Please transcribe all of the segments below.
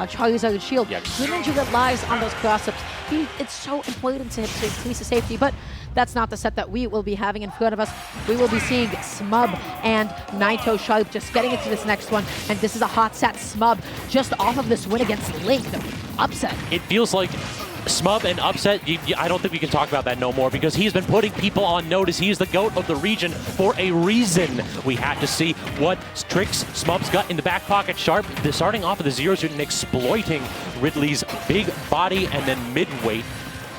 Charizard shield. Yeah. The Ninja relies on those cross-ups. It's so important to him to increase his safety, but that's not the set that we will be having in front of us. We will be seeing Smub and naitosharp just getting into this next one, and this is a hot set. Smub just off of this win against Link, the upset. It feels like Smub and upset, I don't think we can talk about that no more because he's been putting people on notice. He's the GOAT of the region for a reason. We had to see what tricks Smub's got in the back pocket. Sharp, starting off with the 0 suit and exploiting Ridley's big body and then mid-weight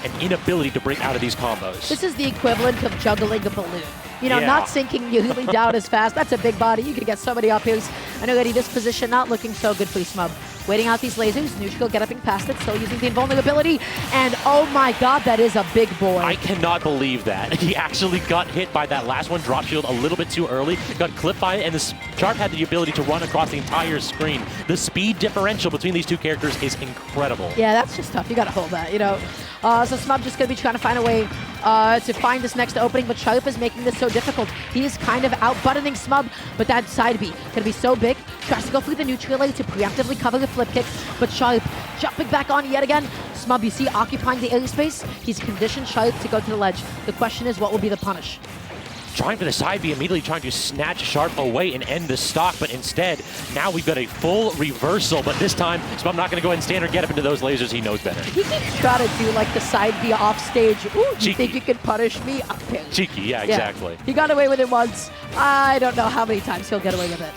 and inability to break out of these combos. This is the equivalent of juggling a balloon. You know, Yeah. not sinking nearly down as fast. That's a big body. You could get so many up airs. And already this position not looking so good for Smub. Waiting out these lasers. Neutral get upping past it. Still using the invulnerability. And oh my god, that is a big boy. I cannot believe that. He actually got hit by that last one. Drop shield a little bit too early. Got clipped by it, and the Sharp had the ability to run across the entire screen. The speed differential between these two characters is incredible. Yeah, that's just tough. You gotta hold that, you know. So Smub just gonna be trying to find a way to find this next opening, but Sharp is making this so difficult. He is kind of out-buttoning Smub, but that side B gonna be so big. Tries to go through the neutral to preemptively cover the flip kick, but Sharp jumping back on yet again. Smub, you see, occupying the airspace. He's conditioned Sharp to go to the ledge. The question is, what will be the punish? Trying for the side B, immediately trying to snatch Sharp away and end the stock, but instead, now we've got a full reversal, but this time, Smub not going to go ahead and stand or get up into those lasers. He knows better. He keeps trying to do like the side B off stage. Ooh, you think you can punish me? Okay. Cheeky, yeah, exactly. He got away with it once. I don't know how many times he'll get away with it.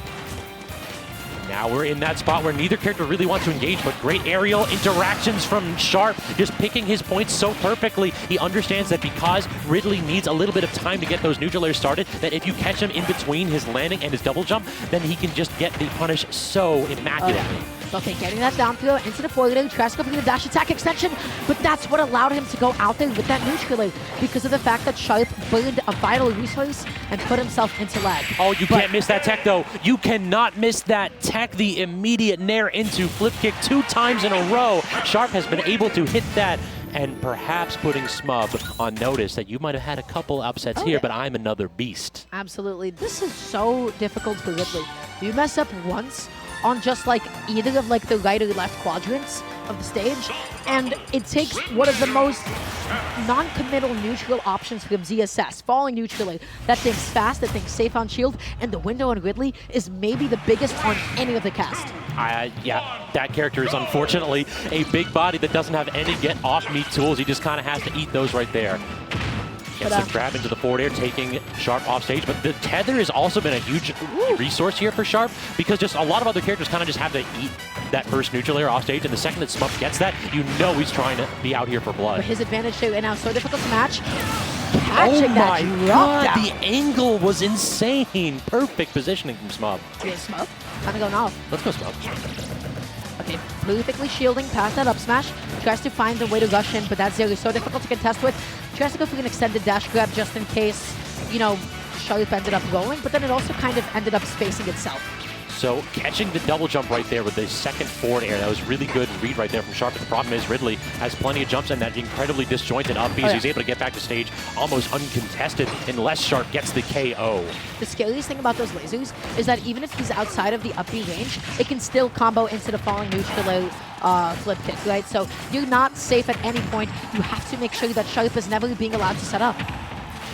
Now we're in that spot where neither character really wants to engage, but great aerial interactions from Sharp, just picking his points so perfectly. He understands that because Ridley needs a little bit of time to get those neutral layers started, that if you catch him in between his landing and his double jump, then he can just get the punish so immaculately. Okay, getting that down throw into the forward, tries to go for the dash attack extension, but that's what allowed him to go out there with that neutral because of the fact that Sharp burned a vital resource and put himself into lag. Oh, you can't miss that tech, though. You cannot miss that tech, the immediate nair into flip kick 2 times in a row. Sharp has been able to hit that and perhaps putting Smub on notice that you might have had a couple upsets here, but I'm another beast. Absolutely. This is so difficult for Ridley. You mess up once on just like either of like the right or left quadrants of the stage, and it takes one of the most non-committal neutral options from ZSS, falling neutrally. That thing's fast, that thing's safe on shield, and the window on Ridley is maybe the biggest on any of the cast. Yeah, that character is unfortunately a big body that doesn't have any get-off-me tools. He just kind of has to eat those right there. Gets the grab into the forward air, taking Sharp off stage. But the tether has also been a huge resource here for Sharp because just a lot of other characters kind of just have to eat that first neutral layer off stage. And the second that Smub gets that, you know he's trying to be out here for blood. But his advantage too, and now so difficult to match. Catching my god, down. the angle was insane. Perfect positioning from Smub. Yeah, Smub. Time to go now. Let's go, Smub. Okay, perfectly shielding past that up smash. Tries to find a way to rush in, but that Zero is so difficult to contest with. Tries to go for an extended dash grab just in case, you know, Sharp ended up rolling, but then it also kind of ended up spacing itself. So catching the double jump right there with the second forward air, that was really good read right there from Sharp. But the problem is Ridley has plenty of jumps and that incredibly disjointed up B, so he's able to get back to stage almost uncontested unless Sharp gets the KO. The scariest thing about those lasers is that even if he's outside of the up B range, it can still combo into the falling neutral flip kick, right? So you're not safe at any point. You have to make sure that Sharp is never being allowed to set up.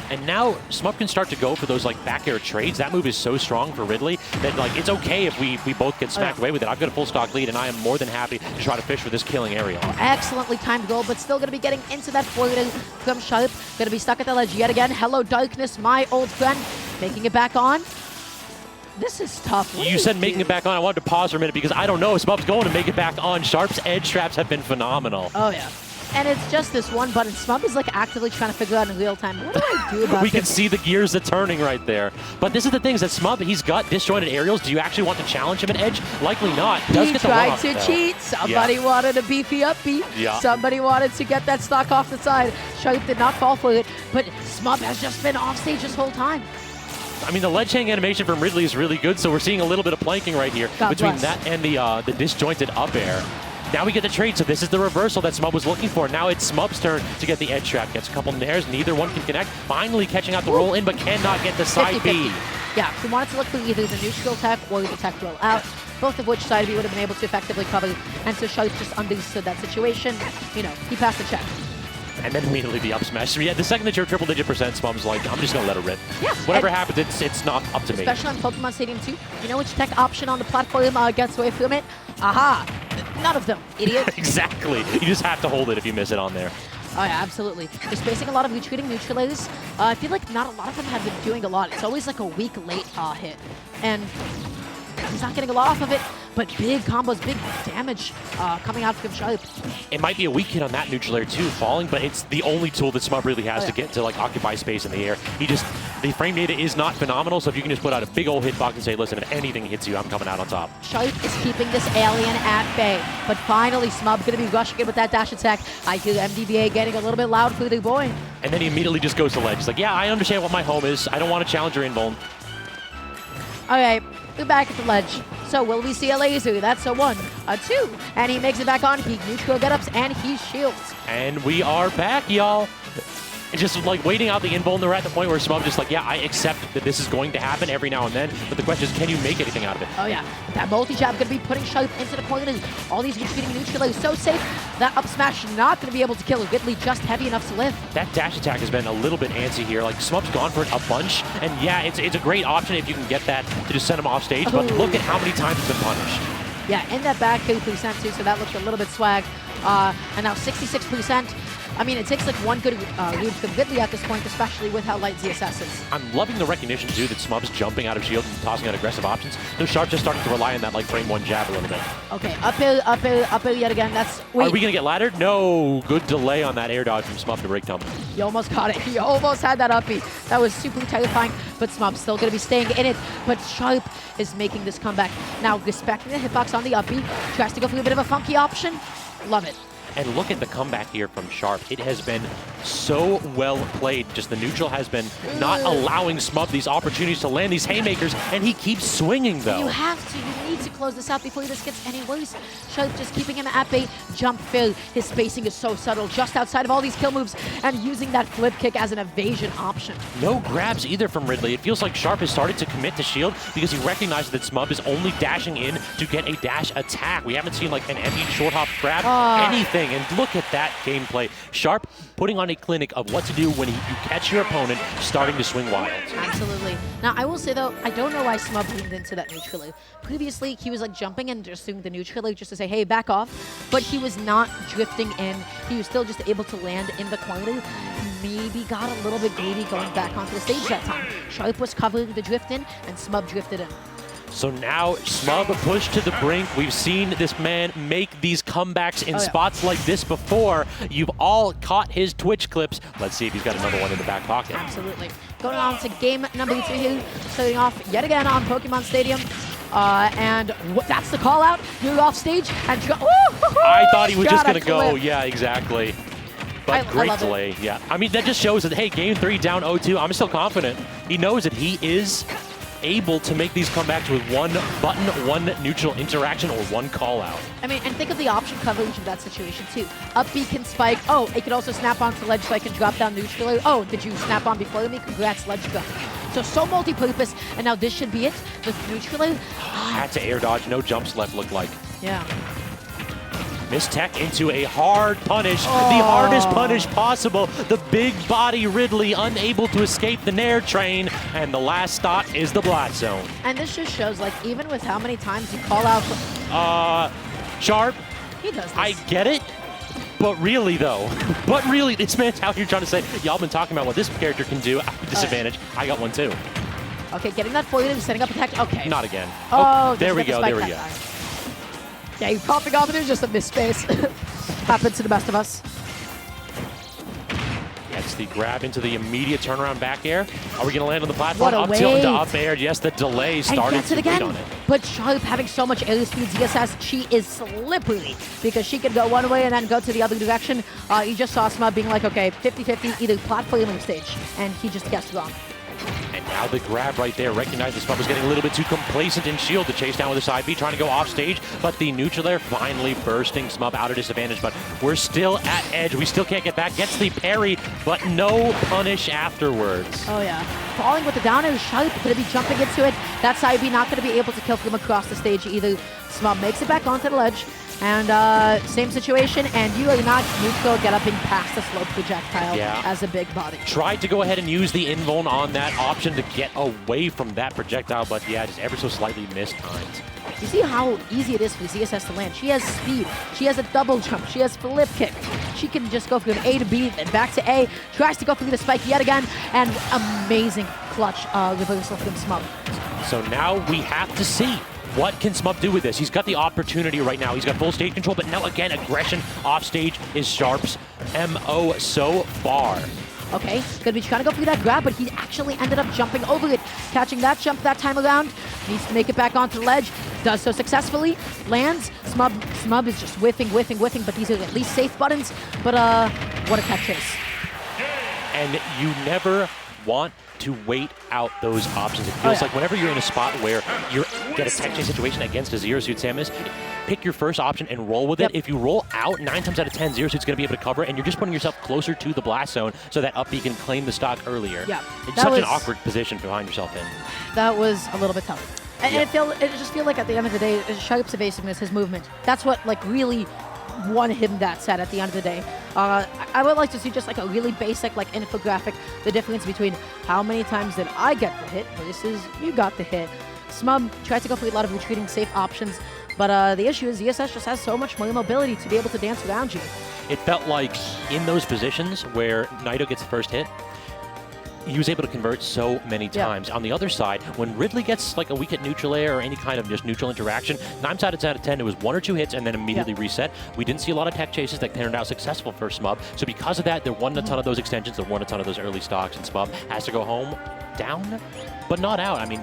And now Smub can start to go for those like back air trades. That move is so strong for Ridley that like it's okay if we both get smacked away with it. I've got a full stock lead and I am more than happy to try to fish for this killing aerial. Excellently timed goal, but still going to be getting into that forward from Sharp. Going to be stuck at the ledge yet again. Hello, Darkness, my old friend. Making it back on. This is tough. You said making it back on. I wanted to pause for a minute because I don't know if Smub's going to make it back on. Sharp's edge traps have been phenomenal. Oh, yeah. And it's just this one button. Smub is like actively trying to figure out in real time, what do I do about We this? can see the gears are turning right there. But this is the thing, is that Smub, he's got disjointed aerials. Do you actually want to challenge him at edge? Likely not. Does He get the tried one-off, to though. cheat. Somebody wanted a beefy up beat. Yeah. Somebody wanted to get that stock off the side. Sharp did not fall for it, but Smub has just been off stage this whole time. I mean, the ledge hang animation from Ridley is really good, so we're seeing a little bit of planking right here between that and the disjointed up air. Now we get the trade, so this is the reversal that Smub was looking for. Now it's Smub's turn to get the edge trap. Gets a couple nairs, neither one can connect. Finally catching out the roll in, but cannot get the side 50-50. B. yeah, he wanted to look for either the neutral tech or the tech roll out, both of which side B would have been able to effectively cover. And so Sharp just understood that situation. You know, he passed the check. And then immediately the up smash. So yeah, the second that you're triple-digit percent, Smub's like, I'm just going to let it rip. Yeah. Whatever happens, it's not up to me. Especially on Pokemon Stadium 2. You know which tech option on the platform gets away from it? Aha! None of them, idiot. Exactly. You just have to hold it if you miss it on there. Oh yeah, absolutely. They're spacing a lot of retreating neutralize. I feel like not a lot of them have been doing a lot. It's always like a weak late hit. And he's not getting a lot off of it, but big combos, big damage coming out from Sharp. It might be a weak hit on that neutral air too, falling, but it's the only tool that Smub really has to get to like occupy space in the air. The frame data is not phenomenal, so if you can just put out a big old hitbox and say, listen, if anything hits you, I'm coming out on top. Sharp is keeping this alien at bay, but finally Smub gonna be rushing it with that dash attack. I hear MDBA getting a little bit loud for the boy. And then he immediately just goes to ledge. He's like, yeah, I understand what my home is. I don't want to challenge your invuln. Okay, we're back at the ledge. So will we see a laser? That's a 1, a 2, and he makes it back on. He neutral get-ups, and he shields. And we are back, y'all. It's just like waiting out the invuln. They're at the point where Smub just like, yeah, I accept that this is going to happen every now and then, but the question is, can you make anything out of it? Oh yeah, that multi-jab going to be putting Sharp into the corner. All these retreating neutral is so safe. That up smash not going to be able to kill Ridley, just heavy enough to live. That dash attack has been a little bit antsy here. Like, Smub's gone for it a bunch, and yeah, it's a great option if you can get that to just send him off stage, but look at how many times it's been punished. Yeah, in that back 2% too, so that looked a little bit swag. And now 66%. I mean, it takes like one good read from Ridley at this point, especially with how light ZSS is. I'm loving the recognition, too, that Smub's jumping out of shield and tossing out aggressive options. So Sharp's just starting to rely on that, like, frame 1 jab a little bit. Okay, uphill yet again. That's... Wait. Are we going to get laddered? No. Good delay on that air dodge from Smub to break tumble. He almost got it. He almost had that uppy. That was super terrifying, but Smub's still going to be staying in it. But Sharp is making this comeback. Now, respecting the hitbox on the uppy, tries to go for a bit of a funky option. Love it. And look at the comeback here from Sharp. It has been so well played. Just the neutral has been not allowing Smub these opportunities to land these haymakers, and he keeps swinging, though. You have to. You need to close this out before this gets any worse. Sharp just keeping him at bay. Jump fill. His spacing is so subtle, just outside of all these kill moves, and using that flip kick as an evasion option. No grabs either from Ridley. It feels like Sharp has started to commit to shield because he recognizes that Smub is only dashing in to get a dash attack. We haven't seen like an empty short hop grab, anything. And look at that gameplay. Sharp putting on a clinic of what to do when you catch your opponent starting to swing wild. Absolutely. Now, I will say, though, I don't know why Smub leaned into that neutral. Previously, he was like jumping and just doing the neutral just to say, hey, back off. But he was not drifting in. He was still just able to land in the corner. Maybe got a little bit greedy going back onto the stage that time. Sharp was covering the drift in, and Smub drifted in. So now Smub pushed to the brink. We've seen this man make these comebacks in spots like this before. You've all caught his Twitch clips. Let's see if he's got another one in the back pocket. Absolutely. Going on to game number 3 here, starting off yet again on Pokemon Stadium. And that's the call out. You're off stage and I thought he was just going to go. Yeah, exactly. But great delay. Yeah. I mean, that just shows that, hey, game 3 down 0-2. I'm still confident. He knows that he is able to make these comebacks with one button, one neutral interaction, or one call out. I mean, and think of the option coverage of that situation too. Up B can spike. Oh, it could also snap onto ledge so I can drop down neutral. Oh, did you snap on before me? Congrats, ledge drop. So multi-purpose, and now this should be it. The neutral. Had to air dodge, no jumps left, looked like. Yeah. Miss tech into a hard punish, the hardest punish possible. The big body Ridley unable to escape the Nair train, and the last stop is the Blast Zone. And this just shows, like, even with how many times you call out Sharp, he does this. I get it, but really though, this man's out here trying to say, y'all been talking about what this character can do at disadvantage. I got one too. Okay, getting that forward and setting up attack. Okay. Not again. Oh, there we go, there we go. Yeah, you popping off and there's just a miss space. Happens to the best of us. Gets the grab into the immediate turnaround back air. Are we going to land on the platform? What a up tilt into up air. Yes, the delay started to wait on it. But Sharp having so much air speed, ZSS, she is slippery because she can go one way and then go to the other direction. You just saw Smub being like, okay, 50-50, either platform or stage. And he just guessed wrong. And Now the grab right there. Recognize the smub was getting a little bit too complacent in shield to chase down with a side B, trying to go off stage, but the neutral there finally bursting smub out of disadvantage. But we're still at edge. We still can't get back. Gets the parry, but no punish afterwards. Oh yeah. Falling with the down air, Sharp going to be jumping into it. That side B not going to be able to kill from across the stage either. Smub makes it back onto the ledge. And same situation, and you are not neutral galloping past the slow projectile as a big body. Tried to go ahead and use the invuln on that option to get away from that projectile, but yeah, just ever so slightly mistimed. You see how easy it is for ZSS to land. She has speed, she has a double jump, she has flip kick. She can just go from A to B, then back to A, tries to go through the spike yet again, and amazing clutch reversal from Smub. So now we have to see, what can Smub do with this? He's got the opportunity right now. He's got full stage control, but now again, aggression off stage is Sharp's MO so far. Okay, gonna be trying to go for that grab, but he actually ended up jumping over it. Catching that jump that time around. Needs to make it back onto the ledge. Does so successfully. Lands. Smub is just whiffing, but these are at least safe buttons. But what a tech chase. And you never want to wait out those options. It feels like whenever you're in a spot where you get a tech chase situation against a Zero Suit Samus, pick your first option and roll with it. If you roll out, 9 times out of 10, Zero Suit's going to be able to cover it, and you're just putting yourself closer to the blast zone so that up B can claim the stock earlier. Yeah, it's such an awkward position to find yourself in. That was a little bit tough. And it just feels like at the end of the day, Sharp's evasiveness, his movement, that's what like really won him that set at the end of the day. I would like to see just like a really basic like infographic, the difference between how many times did I get the hit versus you got the hit. Smub tried to go for a lot of retreating safe options, but the issue is ZSS just has so much more mobility to be able to dance around you. It felt like in those positions where Naito gets the first hit, he was able to convert so many times. On the other side, when Ridley gets like a weak hit neutral air or any kind of just neutral interaction, 9 times out of 10, it was 1 or 2 hits and then immediately reset. We didn't see a lot of tech chases that turned out successful for Smub. So because of that, there weren't a ton of those extensions, there weren't a ton of those early stocks, and Smub has to go home down, but not out. I mean,